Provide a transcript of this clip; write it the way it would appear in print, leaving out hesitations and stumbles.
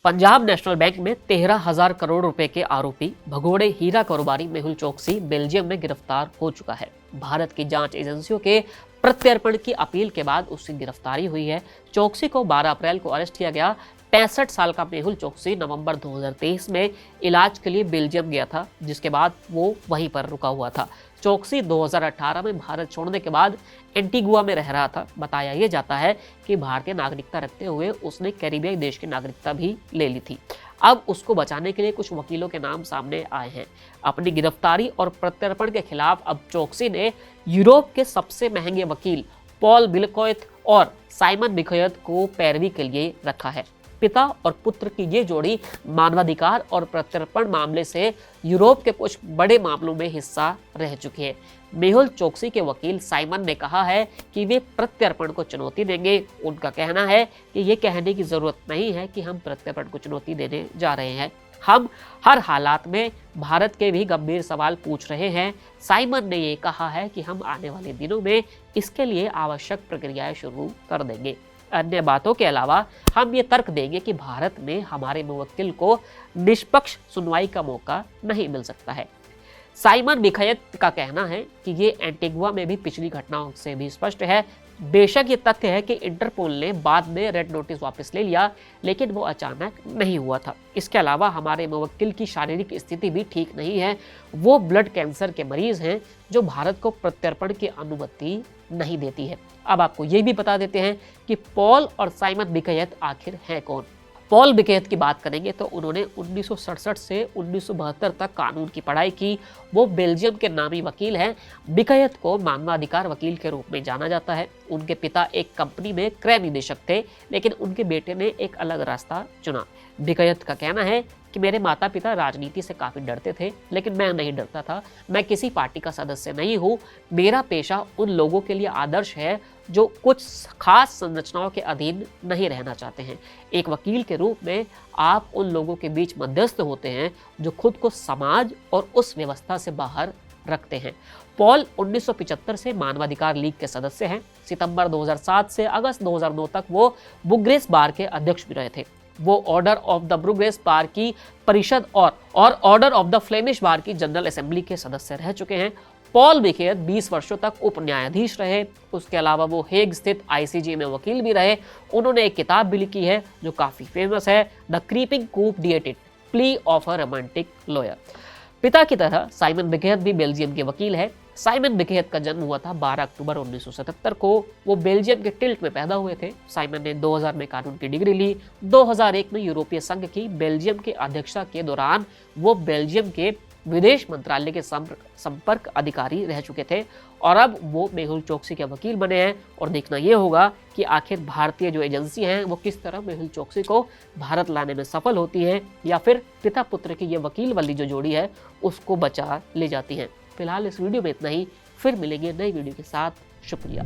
Punjab national bank में 13,000 करोड़ रुपए के आरोपी भगोड़े हीरा कारोबारी मेहुल चोकसी बेल्जियम में गिरफ्तार हो चुका है। भारत की जांच एजेंसियों के प्रत्यर्पण की अपील के बाद उसकी गिरफ्तारी हुई है। चोकसी को 12 अप्रैल को अरेस्ट किया गया। 65 साल का मेहुल चोकसी नवंबर 2023 में इलाज के लिए बेल्जियम गया था, जिसके बाद वो वहीं पर रुका हुआ था। चोकसी 2018 में भारत छोड़ने के बाद एंटीगुआ में रह रहा था। बताया ये जाता है कि भारतीय नागरिकता रखते हुए उसने कैरिबियाई देश की नागरिकता भी ले ली थी। अब उसको बचाने के लिए कुछ वकीलों के नाम सामने आए हैं। अपनी गिरफ्तारी और प्रत्यर्पण के खिलाफ अब चोकसी ने यूरोप के सबसे महंगे वकील पॉल बिलकोएत और साइमन बिखोएत को पैरवी के लिए रखा है। पिता और पुत्र की ये जोड़ी मानवाधिकार और प्रत्यर्पण मामले से यूरोप के कुछ बड़े मामलों में हिस्सा रह चुकी है। मेहुल चोकसी के वकील साइमन ने कहा है कि वे प्रत्यर्पण को चुनौती देंगे। उनका कहना है कि ये कहने की जरूरत नहीं है कि हम प्रत्यर्पण को चुनौती देने जा रहे हैं, हम हर हालात में भारत के भी गंभीर सवाल पूछ रहे हैं। साइमन ने ये कहा है कि हम आने वाले दिनों में इसके लिए आवश्यक प्रक्रियाएं शुरू कर देंगे। अन्य बातों के अलावा हम ये तर्क देंगे कि भारत में हमारे मुवक्किल को निष्पक्ष सुनवाई का मौका नहीं मिल सकता है। साइमन बिखोएत का कहना है कि ये एंटीगुआ में भी पिछली घटनाओं से भी स्पष्ट है। बेशक ये तथ्य है कि इंटरपोल ने बाद में रेड नोटिस वापस ले लिया, लेकिन वो अचानक नहीं हुआ था। इसके अलावा हमारे मुवक्किल की शारीरिक स्थिति भी ठीक नहीं है। वो ब्लड कैंसर के मरीज हैं, जो भारत को प्रत्यर्पण की अनुमति नहीं देती है। अब आपको ये भी बता देते हैं कि पॉल और साइमन बिखोएत आखिर हैं कौन। पॉल बिखोएत की बात करेंगे तो उन्होंने 1967 से 1972 तक कानून की पढ़ाई की। वो बेल्जियम के नामी वकील हैं। बिखोएत को मानवाधिकार वकील के रूप में जाना जाता है। उनके पिता एक कंपनी में क्रय निदेशक थे, लेकिन उनके बेटे ने एक अलग रास्ता चुना। बिखोएत का कहना है कि मेरे माता पिता राजनीति से काफ़ी डरते थे, लेकिन मैं नहीं डरता था। मैं किसी पार्टी का सदस्य नहीं हूँ। मेरा पेशा उन लोगों के लिए आदर्श है जो कुछ खास संरचनाओं के अधीन नहीं रहना चाहते हैं। एक वकील के रूप में आप उन लोगों के बीच मध्यस्थ होते हैं जो खुद को समाज और उस व्यवस्था से बाहर रखते हैं। पॉल 1975 से मानवाधिकार लीग के सदस्य हैं। सितंबर 2007 से अगस्त 2009 तक वो बुग्रेस बार के अध्यक्ष भी रहे थे। वो ऑर्डर ऑफ द ब्रुग्रेस बार की परिषद और ऑर्डर ऑफ द फ्लेमिश बार की जनरल असेंबली के सदस्य रह चुके हैं। पॉल बिखोएत 20 वर्षों तक उप न्यायाधीश रहे। उसके अलावा वो हेग स्थित आईसीजे में वकील भी रहे। उन्होंने एक किताब भी लिखी है जो काफ़ी फेमस है, the creeping coup dated plea of a romantic lawyer. पिता की तरह साइमन बिखोएत भी बेल्जियम के वकील है। साइमन बिखोएत का जन्म हुआ था 12 अक्टूबर 1977 को। वो बेल्जियम के टिल्ट में पैदा हुए थे। साइमन ने 2000 में कानून की डिग्री ली। 2001 में यूरोपीय संघ की बेल्जियम की अध्यक्षता के दौरान वो बेल्जियम के विदेश मंत्रालय के संपर्क अधिकारी रह चुके थे और अब वो मेहुल चोकसी के वकील बने हैं। और देखना ये होगा कि आखिर भारतीय जो एजेंसी हैं वो किस तरह मेहुल चोकसी को भारत लाने में सफल होती हैं, या फिर पिता पुत्र की ये वकील वाली जो जोड़ी है उसको बचा ले जाती हैं। फिलहाल इस वीडियो में इतना ही। फिर मिलेंगे नई वीडियो के साथ। शुक्रिया।